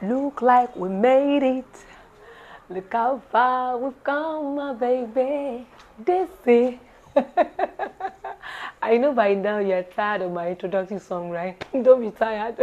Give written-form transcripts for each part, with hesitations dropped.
Look like we made it. Look how far we've come, my baby. This is. I know by now you're tired of my introductory song, right? Don't be tired.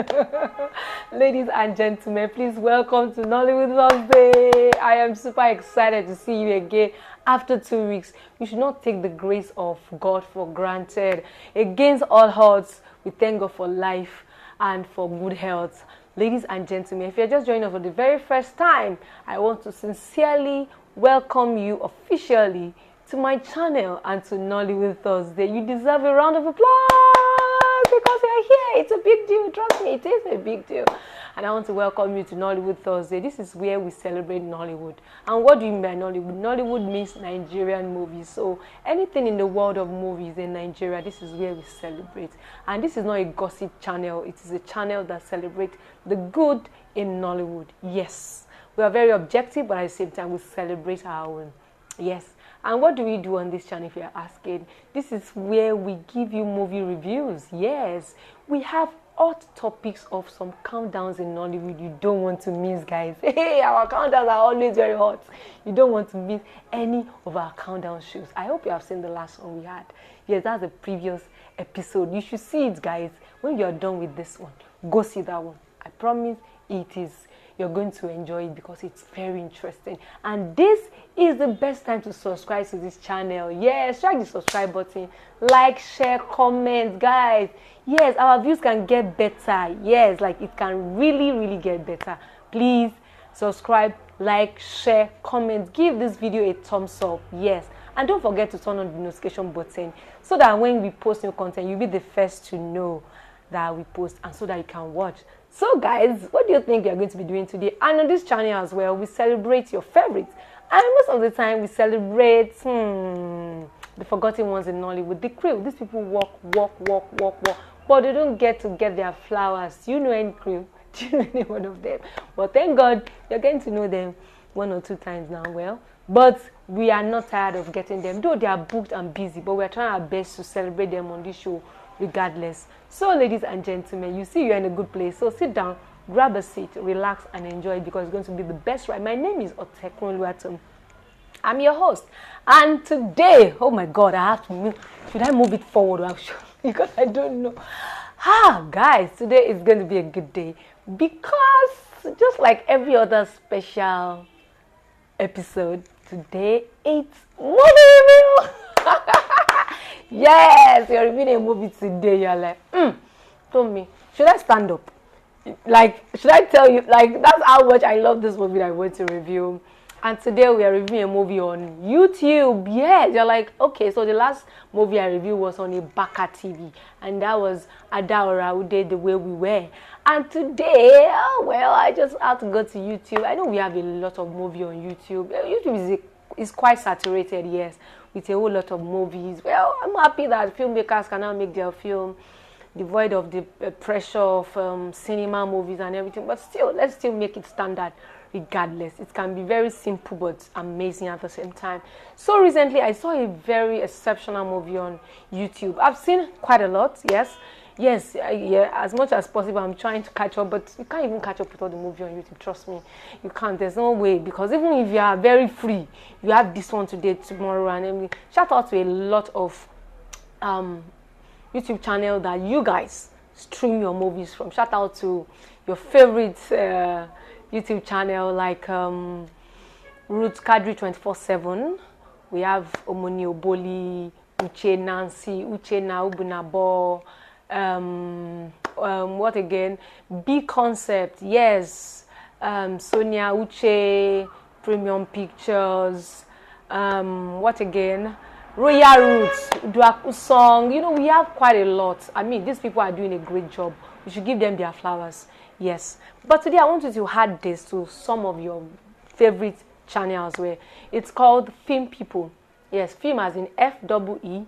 Ladies and gentlemen, please welcome to Nollywood Thursday. I am super excited to see you again after 2 weeks. We should not take the grace of God for granted. Against all odds, we thank God for life and for good health. Ladies and gentlemen, if you're just joining us for the very first time, I want to sincerely welcome you officially to my channel and to Nollywood Thursday. You deserve a round of applause because you're here. It's a big deal. Trust me, it is a big deal. And I want to welcome you to Nollywood Thursday. This is where we celebrate Nollywood. And what do you mean by Nollywood? Nollywood means Nigerian movies. So anything in the world of movies in Nigeria, this is where we celebrate. And this is not a gossip channel. It is a channel that celebrates the good in Nollywood. Yes, we are very objective, but at the same time, we celebrate our own. Yes. And what do we do on this channel if you're asking? This is where we give you movie reviews. Yes, we have hot topics of some countdowns in Nollywood you don't want to miss, guys. Hey, our countdowns are always very hot. You don't want to miss any of our countdown shows. I hope you have seen the last one we had. Yes, that's the previous episode. You should see it, guys. When you're done with this one, go see that one. I promise it is. You're going to enjoy it because it's very interesting. And this is the best time to subscribe to this channel. Yes, strike the subscribe button. Like, share, comment, guys. Yes, our views can get better. Yes, like it can really get better. Please subscribe, like, share, comment. Give this video a thumbs up. Yes. And don't forget to turn on the notification button so that when we post new content, you'll be the first to know that we post and so that you can watch. So guys, what do you think we are going to be doing today? And on this channel as well, we celebrate your favorites. And most of the time, we celebrate the forgotten ones in Nollywood. The crew, these people walk, but they don't get to get their flowers. Do you know any crew? Do you know any one of them? But thank God, you're getting to know them 1 or 2 times now. Well, but we are not tired of getting them. Though they are booked and busy, but we're trying our best to celebrate them on this show regardless. So ladies and gentlemen, you see you're in a good place. So sit down, grab a seat, relax and enjoy it because it's going to be the best ride. My name is Otekun Luatum. I'm your host. And today, oh my God, I have to move. Should I move it forward actually? Because I don't know. Guys, today is going to be a good day because just like every other special episode, today it's movie review. Yes, you're reviewing a movie today. You're like, tell me, should I stand up? Like, should I tell you? Like, that's how much I love this movie that I want to review. And today we are reviewing a movie on YouTube. Yes, you're like, okay, so the last movie I reviewed was on Ibaka TV. And that was Adaora, who did The Way We Were. And today, well, I just had to go to YouTube. I know we have a lot of movie on YouTube. YouTube is quite saturated, yes, with a whole lot of movies. Well, I'm happy that filmmakers can now make their film devoid of the pressure of cinema movies and everything. But still, let's still make it standard regardless. It can be very simple but amazing at the same time. So recently, I saw a very exceptional movie on YouTube. I've seen quite a lot, yes. Yes, yeah, as much as possible, I'm trying to catch up, but you can't even catch up with all the movie on YouTube, trust me. You can't, there's no way, because even if you are very free, you have this one today, tomorrow, and everything. Shout out to a lot of YouTube channel that you guys stream your movies from. Shout out to your favorite YouTube channel like Roots Kadri 24/7. We have Omoni Oboli, Uche Nancy, Uche Naubunabo. What again? B Concept, yes. Sonia Uche, Premium Pictures. What again? Royal Roots, Duaku Song. You know, we have quite a lot. I mean, these people are doing a great job. We should give them their flowers. Yes. But today I want you to add this to some of your favorite channels where it's called Film People. Yes, film as in FEEMPIPO.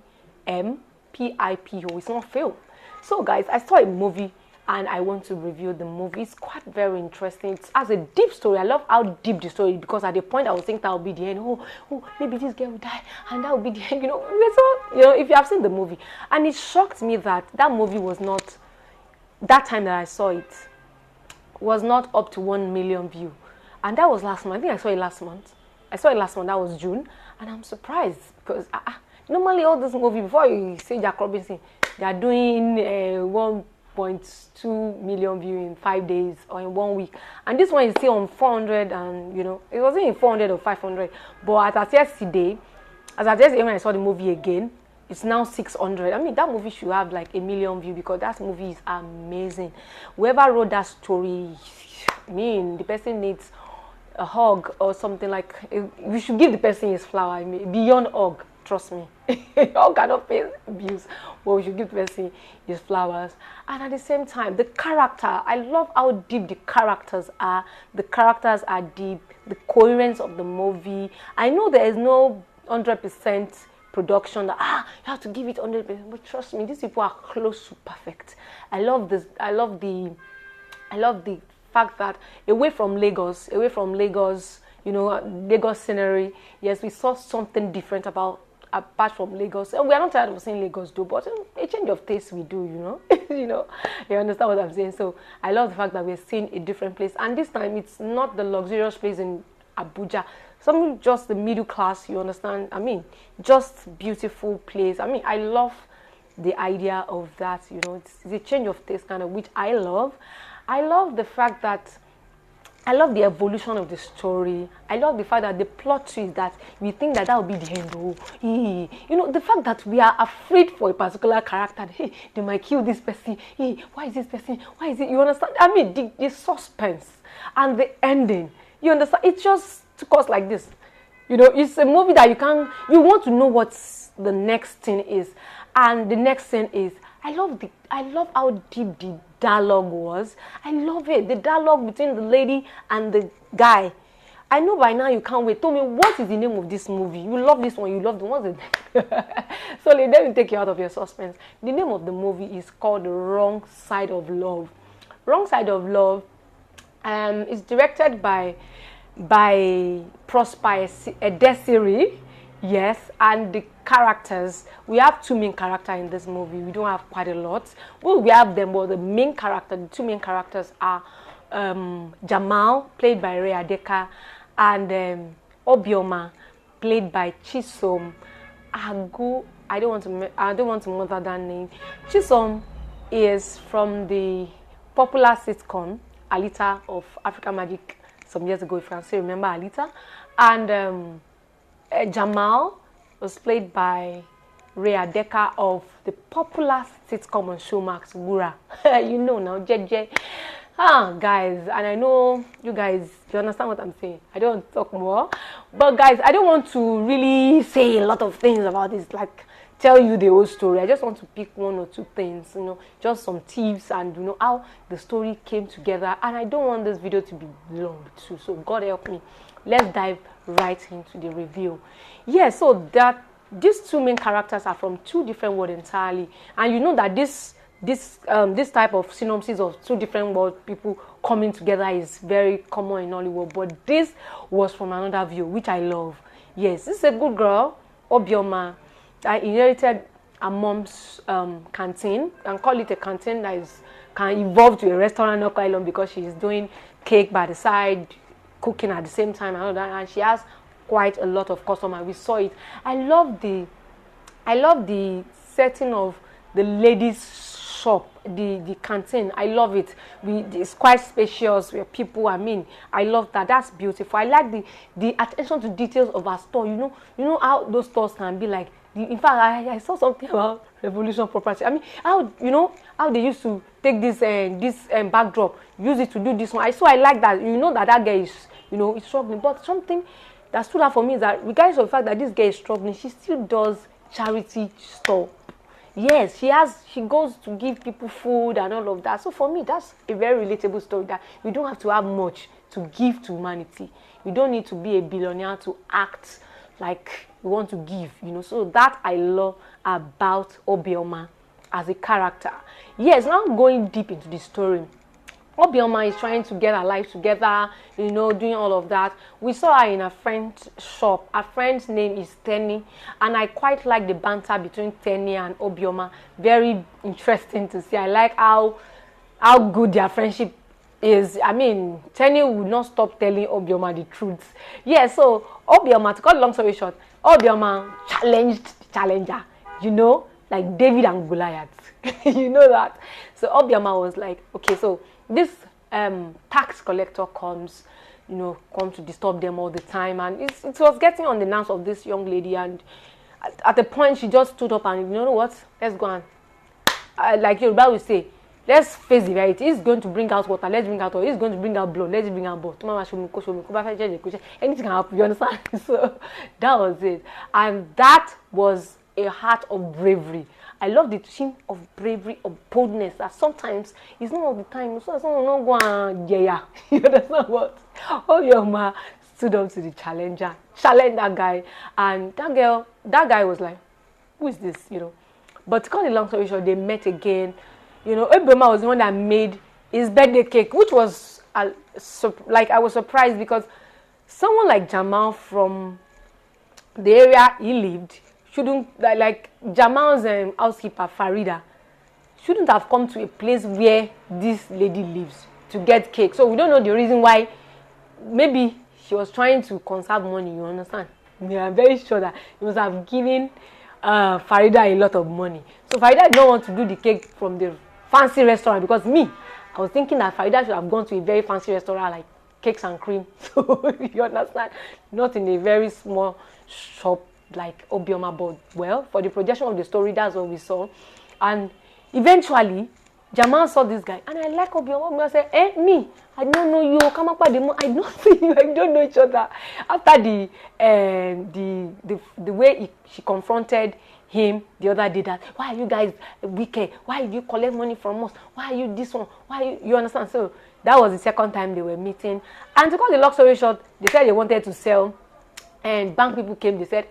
It's not film. So guys, I saw a movie and I want to review the movie. It's quite very interesting. It has a deep story. I love how deep the story is because at the point I was thinking that will be the end. Oh, maybe this girl will die and that will be the end. You know, if you have seen the movie. And it shocked me that that movie was not, that time that I saw it, was not up to 1 million view, and that was last month. I think I saw it last month. That was June, and I'm surprised because normally all this movie, before you say Jack Robinson, they are doing 1.2 million view in 5 days or in 1 week, and this one is still on 400, and it wasn't in 400 or 500, but as yesterday when I saw the movie again, it's now 600. I mean, that movie should have like 1 million view because that movie is amazing. Whoever wrote that story, the person needs a hug or something. Like, you should give the person his flower. Beyond hug, trust me. Hug cannot pay bills, but we should give the person his flowers. And at the same time, the character, I love how deep the characters are. The characters are deep. The coherence of the movie. I know there is no 100% production that you have to give it 100%, but trust me, these people are close to perfect. I love this. I love the fact that away from Lagos, Lagos scenery. Yes, we saw something different apart from Lagos, and we are not tired of seeing Lagos though. But a change of taste we do, you understand what I'm saying. So I love the fact that we're seeing a different place, and this time it's not the luxurious place in Abuja. Something just the middle class, you understand? I mean, just beautiful place. I mean, I love the idea of that, it's a change of taste kind of, which I love. I love the fact that, I love the evolution of the story. I love the fact that the plot twist that we think that will be the end. The fact that we are afraid for a particular character. Hey, they might kill this person. Hey, why is this person? Why is it? You understand? I mean, the suspense and the ending. You understand? It just took us like this. It's a movie that you want to know what the next thing is. And the next thing is, I love how deep the dialogue was. I love it. The dialogue between the lady and the guy. I know by now you can't wait. Tell me, what is the name of this movie? You love this one, you love the ones that... So let me take you out of your suspense. The name of the movie is called Wrong Side of Love. Wrong Side of Love is directed by Prosper Desiri, yes, and the characters, we have 2 main characters in this movie. We don't have quite a lot. Well, we have them, but the 2 main characters are Jamal, played by Ray Adeka, and Obioma, played by Chisom Agu. I don't want to murder that name. Chisom is from the popular sitcom Alita of Africa Magic some years ago, if you can still remember Alita. And Jamal was played by Ray Adeka of the popular sitcom on Showmax, Gura. Now, JJ. Guys, and I know you guys, you understand what I'm saying. I don't want to talk more. But guys, I don't want to really say a lot of things about this, like tell you the whole story. I just want to pick 1 or 2 things, just some tips and how the story came together. And I don't want this video to be long too, so God help me. Let's dive right into the review. So that these 2 main characters are from 2 different worlds entirely, and you know that this type of synopsis of 2 different world people coming together is very common in Hollywood, but this was from another view, which I love. Yes, this is a good girl, Obioma. I inherited a mom's canteen, and call it a canteen that can evolve to a restaurant not quite long, because she's doing cake by the side, cooking at the same time and all that, and she has quite a lot of customers. We saw it. I love the setting of the ladies' shop, the canteen. I love it. It's quite spacious where people, I love that. That's beautiful. I like the attention to details of our store. You know how those stores can be like. In fact, I saw something about Revolution Property. How they used to take this backdrop, use it to do this one. I like that. That girl is, is struggling. But something that stood out for me is that regardless of the fact that this girl is struggling, she still does charity store. Yes, she goes to give people food and all of that. So for me, that's a very relatable story, that you don't have to have much to give to humanity. You don't need to be a billionaire to act like you want to give, So that I love about Obioma as a character. Yes, now going deep into the story. Obioma is trying to get her life together, doing all of that. We saw her in a friend's shop. Her friend's name is Tenny, and I quite like the banter between Tenny and Obioma. Very interesting to see. I like how good their friendship is, I mean, Tenny would not stop telling Obioma the truth. Yeah, so Obioma, to cut long story short, Obioma challenged the challenger, you know, like David and Goliath. You know that. So Obioma was like, okay, so this tax collector comes to disturb them all the time, and it was getting on the nerves of this young lady, and at the point she just stood up and, you know what, let's go and like Yoruba will say, let's face the reality. He's going to bring out water, let's bring out water. He's going to bring out blood, let's bring out blood. Anything can happen, you understand? So that was it. And that was a heart of bravery. I love the theme of bravery, of boldness, that sometimes it's not all the time. So not go and yeah. You understand what? Oh, your ma stood up to the challenger, challenged that guy, and that guy was like, who is this? You know. But to cut the long story short, they met again. You know, Obioma was the one that made his birthday cake, which was like, I was surprised because someone like Jamal from the area he lived shouldn't, like Jamal's housekeeper Farida shouldn't have come to a place where this lady lives to get cake. So we don't know the reason why. Maybe she was trying to conserve money, you understand? We are very sure that he must have given Farida a lot of money. So Farida did not want to do the cake from the fancy restaurant, because I was thinking that Farida should have gone to a very fancy restaurant like Cakes and Cream. So you understand? Not in a very small shop like Obioma, but well, for the projection of the story, that's what we saw. And eventually Jamal saw this guy, and I like Obioma. Obioma said, me, I don't know you. Come up with the I don't see you. I don't know each other. After the way she confronted him the other day, that why are you guys wicked? Why do you collect money from us? Why are you this one? Why you understand? So that was the second time they were meeting. And to cut the long story short, they said they wanted to sell, and bank people came. They said,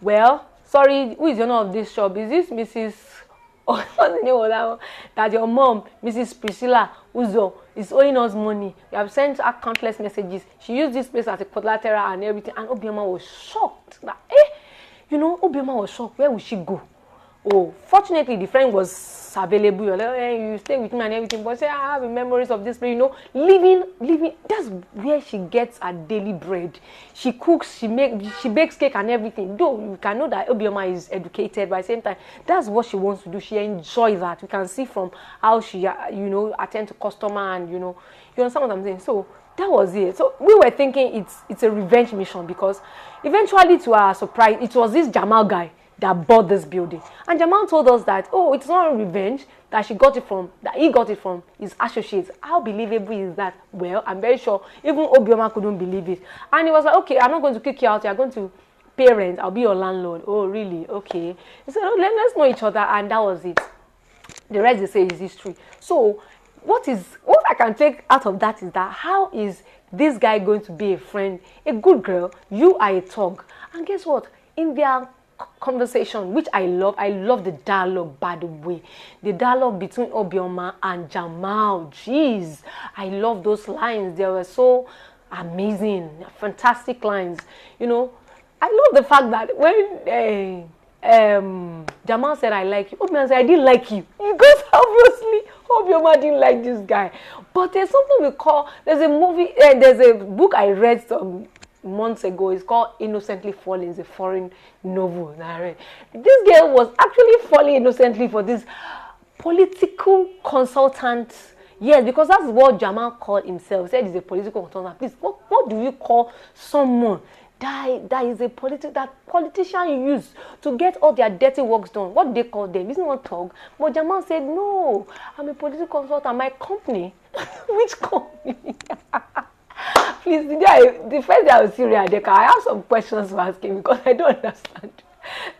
well, sorry, who is the owner of this shop? Is this Mrs. What's the name of that one? That your mom, Mrs. Priscilla Uzo, is owing us money. We have sent her countless messages. She used this place as a collateral and everything. And Obioma was shocked. That, Obioma was shocked. Where would she go? Oh, fortunately, the friend was available. You're like, you stay with me and everything. But say, I have memories of this place. Living. That's where she gets her daily bread. She cooks, she bakes cake and everything. Though you can know that Obioma is educated, but at the same time, that's what she wants to do. She enjoys that. We can see from how she, attend to customer, and you understand what I'm saying. So that was it. So we were thinking it's a revenge mission, because eventually, to our surprise, it was this Jamal guy that bought this building. And Jamal told us that, it's not a revenge, that he got it from his associates. How believable is that? Well, I'm very sure even Obioma couldn't believe it. And he was like, okay, I'm not going to kick you out. You're going to pay rent. I'll be your landlord. Oh, really? Okay. He said, let's know each other. And that was it. The rest, they say, is history. So what I can take out of that is that, how is this guy going to be a friend, a good girl? You are a thug. And guess what? In their conversation, which I love the dialogue, by the way, the dialogue between Obioma and Jamal. Jeez, I love those lines. They were so amazing, fantastic lines. I love the fact that when Jamal said, I like you, Obioma said, I didn't like you, because obviously Obioma didn't like this guy. But there's something there's a book I read some months ago. It's called Innocently Falling. It's a foreign novel that I read. This girl was actually falling innocently for this political consultant. Yes, because that's what Jamal called himself. He said he's a political consultant. Please, what do you call someone that is that politician use to get all their dirty works done? What do they call them? Isn't one talk? But Jamal said, no, I'm a political consultant. My company. Which company? Please, the first day I was serious, I have some questions to ask him, because I don't understand.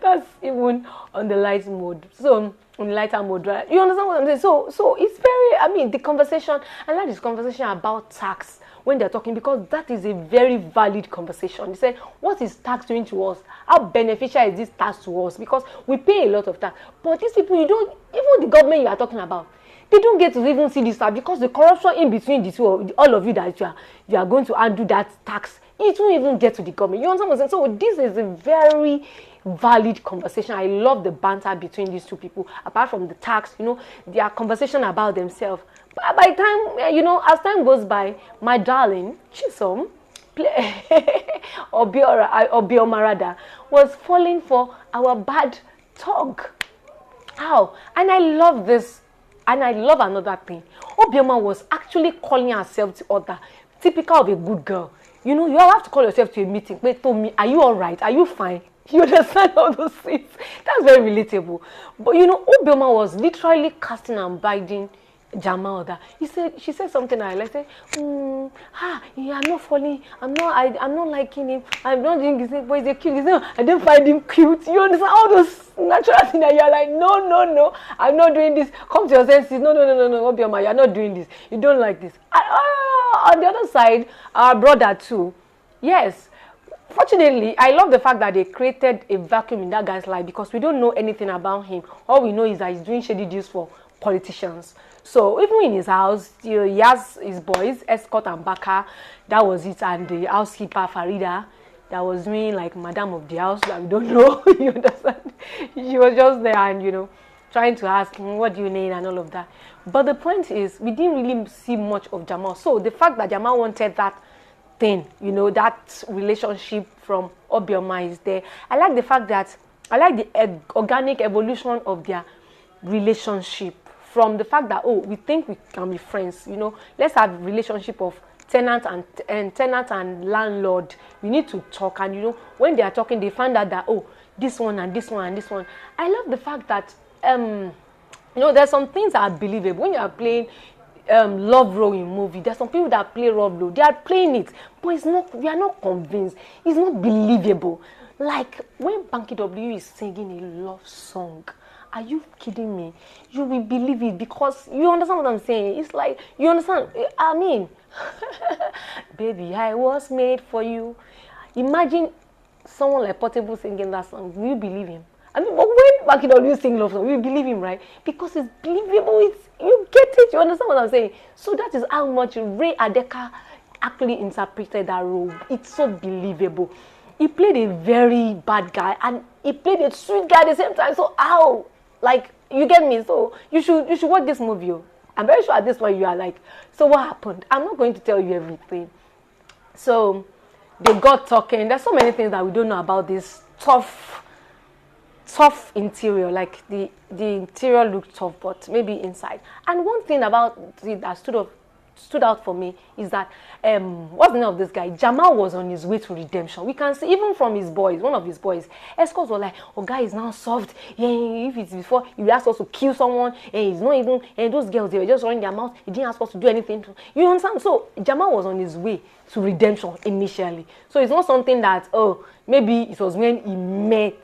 That's even on the light mode. So, on the lighter mode, right? You understand what I'm saying? So it's very, the conversation, I like this conversation about tax when they're talking, because that is a very valid conversation. They said, what is tax doing to us? How beneficial is this tax to us? Because we pay a lot of tax. But these people, even the government you are talking about, they don't get to even see this tax, because the corruption in between the two, all of you that you are going to undo that tax, it won't even get to the government. You understand what I'm saying? So this is a very valid conversation. I love the banter between these two people. Apart from the tax, their conversation about themselves. By the time, as time goes by, my darling, Chisom, Obioma rather, was falling for our bad talk. How? And I love this. And I love another thing. Obioma was actually calling herself to order. Typical of a good girl. You have to call yourself to a meeting. Wait, told me, are you all right? Are you fine? You understand all those things? That's very relatable. But Obioma was literally casting and biting Jamal that she said something I said, I'm not falling, I'm not liking him, I'm not doing this, but he's a cute, I don't find him cute. You understand all those natural things that you're like, no, I'm not doing this. Come to your senses. No, Obioma, you're not doing this. You don't like this. On the other side, our brother too. Yes. Fortunately, I love the fact that they created a vacuum in that guy's life because we don't know anything about him. All we know is that he's doing shady deals for politicians. So even in his house, he has his boys, Escort and Baka, that was it, and the housekeeper Farida, that was doing like madam of the house that we don't know. You understand? She was just there and trying to ask him, what do you need and all of that. But the point is, we didn't really see much of Jamal. So the fact that Jamal wanted that thing, that relationship from Obioma is there. I like the fact that I like the organic evolution of their relationship. From the fact that we think we can be friends, let's have a relationship of tenant and landlord. We need to talk, and when they are talking, they find out that this one and this one and this one. I love the fact that there's some things that are believable when you are playing love role in movie. There's some people that play love role. They are playing it, but it's not. We are not convinced. It's not believable. Like when Banky W is singing a love song. Are you kidding me? You will believe it because you understand what I'm saying. It's like, you understand? I mean, baby, I was made for you. Imagine someone like Portable singing that song. Will you believe him? I mean, but when Banky W sing love song, we believe him, right? Because it's believable. You get it. You understand what I'm saying? So that is how much Ray Adeka actually interpreted that role. It's so believable. He played a very bad guy and he played a sweet guy at the same time. So how? Like, you get me? So you should watch this movie. I'm very sure at this point you are like, so what happened? I'm not going to tell you everything. So they got talking. There's so many things that we don't know about this tough interior. Like the interior looked tough, but maybe inside. And one thing about it that stood out for me is that what's the name of this guy? Jamal was on his way to redemption. We can see even from his boys, one of his boys, escorts were like, guy is now soft. Yeah, if it's before he asked us to kill someone, and he's not even, and those girls, they were just running their mouth. He didn't ask us to do anything. You understand? So Jamal was on his way to redemption initially. So it's not something that maybe it was when he met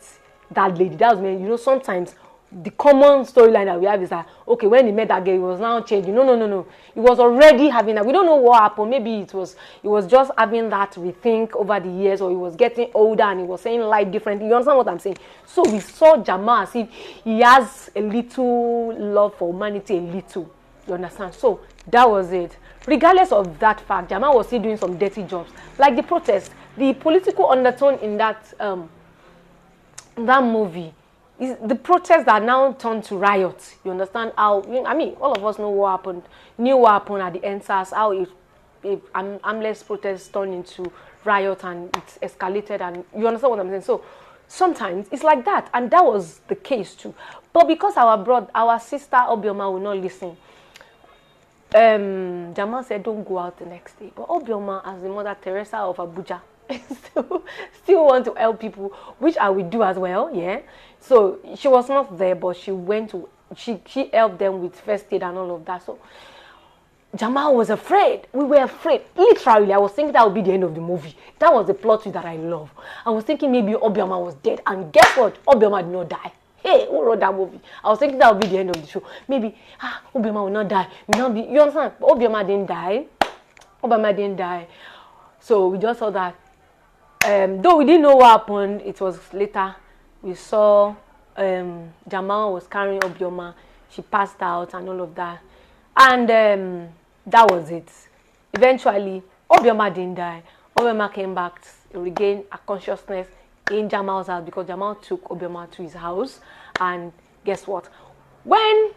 that lady. That was when sometimes the common storyline that we have is that when he met that girl, he was now changing. No. He was already having that. We don't know what happened. Maybe it was just having that rethink over the years, or he was getting older and he was saying life differently. You understand what I'm saying? So we saw Jamal as if he has a little love for humanity, a little. You understand? So that was it. Regardless of that fact, Jamal was still doing some dirty jobs, like the protest, the political undertone in that movie. Is the protests that now turned to riots. You understand how? I mean, all of us knew what happened at the NSAS. How a armless protest turned into riot and it escalated. And you understand what I'm saying? So sometimes it's like that, and that was the case too. But because our sister Obioma will not listen, Jamal said, "Don't go out the next day." But Obioma, as the Mother Teresa of Abuja, still want to help people, which I will do as well. Yeah. So she was not there, but she helped them with first aid and all of that. So Jamal was afraid. We were afraid. Literally, I was thinking that would be the end of the movie. That was the plot twist that I love. I was thinking maybe Obioma was dead, and guess what? Obioma did not die. Hey, who wrote that movie? I was thinking that would be the end of the show. Maybe Obioma will not die. You understand? But Obioma didn't die. So we just saw that. Though we didn't know what happened, it was later. We saw Jamal was carrying Obioma. She passed out and all of that. And that was it. Eventually, Obioma didn't die. Obioma came back, regained her consciousness in Jamal's house because Jamal took Obioma to his house. And guess what? When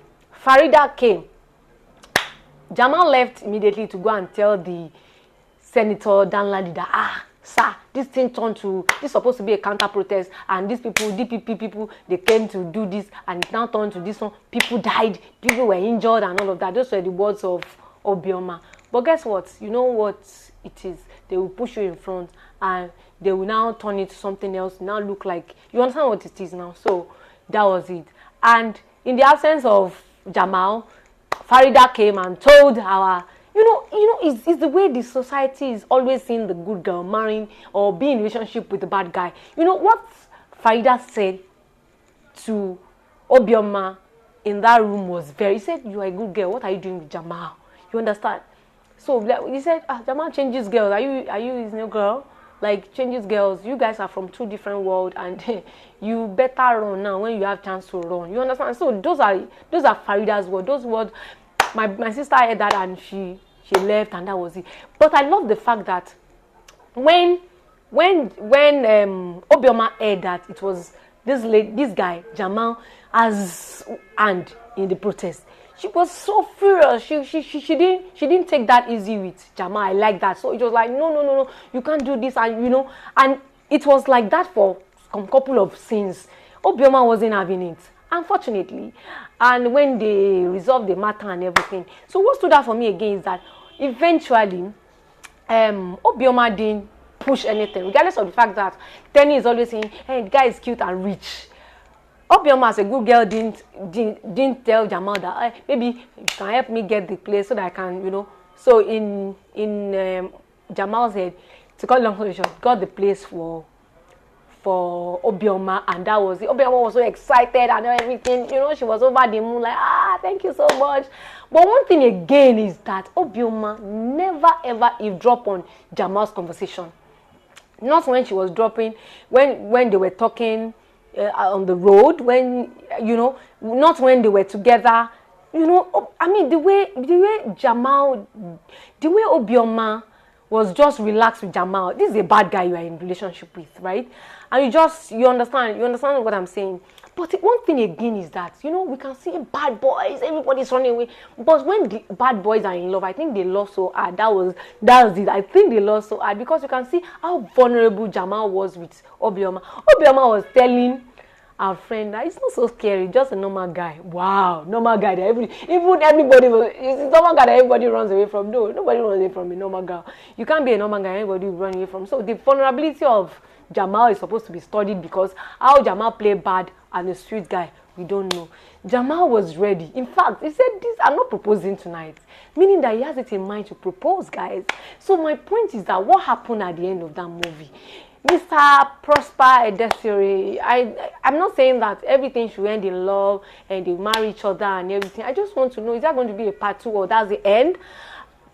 Farida came, Jamal left immediately to go and tell the Senator Danladi that, sir, this thing turned to, this supposed to be a counter protest, and these people, DPP people, they came to do this, and it now turned to this one. People died, people were injured, and all of that. Those were the words of Obioma. But guess what? You know what it is? They will push you in front, and they will now turn it to something else. Now look like, you understand what it is now. So that was it. And in the absence of Jamal, Farida came and told our, it's the way the society is always seeing the good girl marrying or being in a relationship with the bad guy. You know what Farida said to Obioma in that room was he said, you are a good girl. What are you doing with Jamal? You understand? So he said, Jamal changes girls. Are you his new girl? Like, changes girls. You guys are from two different worlds, and you better run now when you have chance to run. You understand? So those are Farida's words. Those words, my sister heard that, and she left, and that was it. But I love the fact that when Obioma heard that it was this guy Jamal as and in the protest, she was so furious. She didn't take that easy with Jamal. I like that. So it was like, no, you can't do this, and and it was like that for some couple of scenes. Obioma wasn't having it, unfortunately. And when they resolved the matter and everything, so what stood out for me again is that eventually, Obioma didn't push anything, regardless of the fact that Tenny is always saying, hey, the guy is cute and rich. Obioma, as a good girl, didn't tell Jamal that, hey, maybe you can help me get the place so that I can, So in Jamal's head, to cut long story short, got the place for Obioma, and that was it. Obioma was so excited and everything, she was over the moon like, thank you so much. But one thing again is that Obioma never ever eavesdropped on Jamal's conversation. Not when she was dropping, when they were talking on the road, when not when they were together. I mean, the way Jamal, the way Obioma was just relaxed with Jamal. This is a bad guy you are in a relationship with, right? And you understand what I'm saying. But one thing again is that, we can see bad boys, everybody's running away. But when the bad boys are in love, I think they love so hard. That was it. I think they love so hard because you can see how vulnerable Jamal was with Obioma. Obioma was telling our friend that it's not so scary, just a normal guy. Wow, normal guy that everybody was, it's a normal guy that everybody runs away from. No, nobody runs away from a normal girl. You can't be a normal guy everybody run away from. So the vulnerability of Jamal is supposed to be studied because how Jamal played bad and a sweet guy, we don't know. Jamal was ready. In fact, he said, I'm not proposing tonight. Meaning that he has it in mind to propose, guys. So my point is that what happened at the end of that movie? Mr. Prosper Edesiri, I'm not saying that everything should end in love and they marry each other and everything. I just want to know, is that going to be a part 2 or that's the end?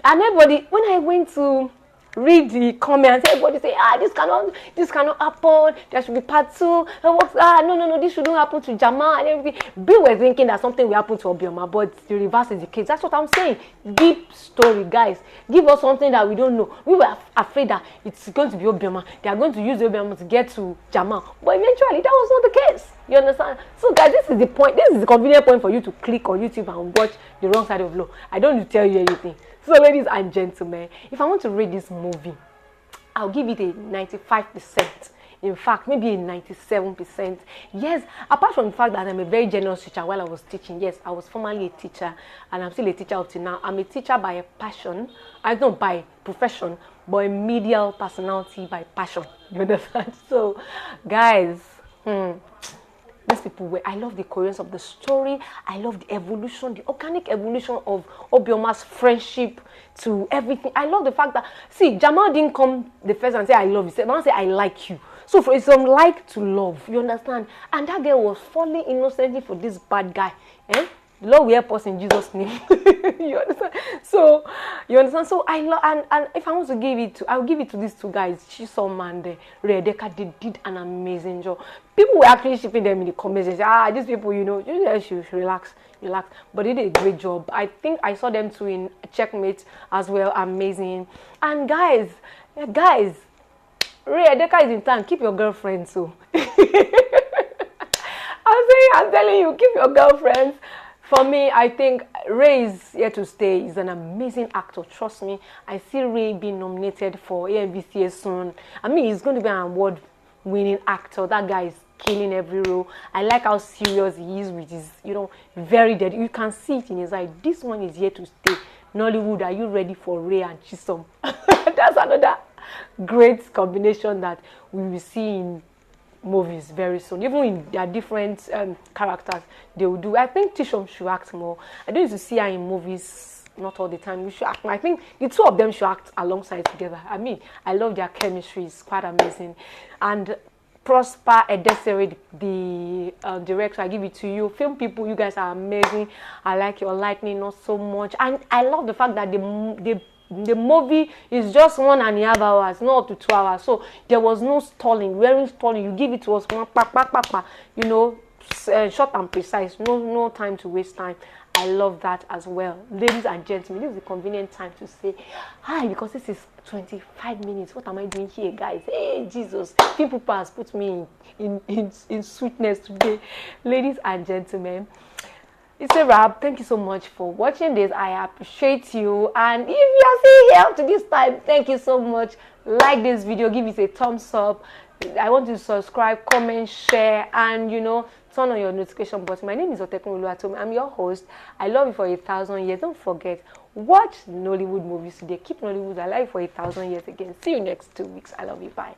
And everybody, when I went to read the comments, everybody say, this cannot happen, there should be part 2. No, this shouldn't happen to Jamal and everything. We were thinking that something will happen to Obioma, but the reverse is the case. That's what I'm saying. Deep story, guys. Give us something that we don't know. We were afraid that it's going to be Obioma. They are going to use Obioma to get to Jamal. But eventually, that was not the case. You understand? So, guys, this is the point. This is the convenient point for you to click on YouTube and watch The Wrong Side of Law. I don't need to tell you anything. So, ladies and gentlemen, if I want to rate this movie, I'll give it a 95%. In fact, maybe a 97%. Yes, apart from the fact that I'm a very generous teacher while I was teaching. Yes, I was formerly a teacher and I'm still a teacher up to now. I'm a teacher by a passion. I don't by profession, but a medial personality by passion. You understand? So, guys, these people I love the coherence of the story. I love the evolution, the organic evolution of Obioma's friendship to everything. I love the fact that, see, Jamal didn't come the first and say, I love you. Jamal said, I like you. So it's from like to love, you understand? And that girl was falling innocently for this bad guy. The Lord will help us in Jesus' name. You understand? So, you understand? So I love, and if I want to give it to, I'll give it to these two guys, Chisom and Redeka. They did an amazing job. People were actually shipping them in the comments. They say, these people, you should relax. But they did a great job. I think I saw them too in Checkmate as well. Amazing. And guys, Redeka is in town. Keep your girlfriend too. I'm telling you, keep your girlfriends. For me, I think Ray is here to stay. He's an amazing actor. Trust me. I see Ray being nominated for AMVCA soon. I mean, he's going to be an award-winning actor. That guy is killing every role. I like how serious he is with his, very dead. You can see it in his eye. This one is here to stay. Nollywood, are you ready for Ray and Chisom? That's another great combination that we will see in movies very soon. Even in their different characters, they will do. I think Chisom should act more. I don't used to see her in movies, not all the time. We should act. I think the two of them should act alongside together. I mean, I love their chemistry. It's quite amazing. And Prosper Edesere, the director, I give it to you. Film people, you guys are amazing. I like your lighting not so much, and I love the fact that the movie is just 1.5 hours, not up to 2 hours. So there was no stalling. Wearing stalling, you give it to us, short and precise. No time to waste time. I love that as well. Ladies and gentlemen, this is a convenient time to say hi, because this is 25 minutes. What am I doing here, guys? Hey, Jesus. People has put me in sweetness today. Ladies and gentlemen, it's a wrap. Thank you so much for watching this. I appreciate you. And if you are still here up to this time, thank you so much. Like this video, give it a thumbs up. I want you to subscribe, comment, share, and turn on your notification button. My name is Otekun Oluwatomi. I'm your host. I love you for 1,000 years. Don't forget, watch Nollywood movies today. Keep Nollywood alive for 1,000 years again. See you next 2 weeks. I love you. Bye.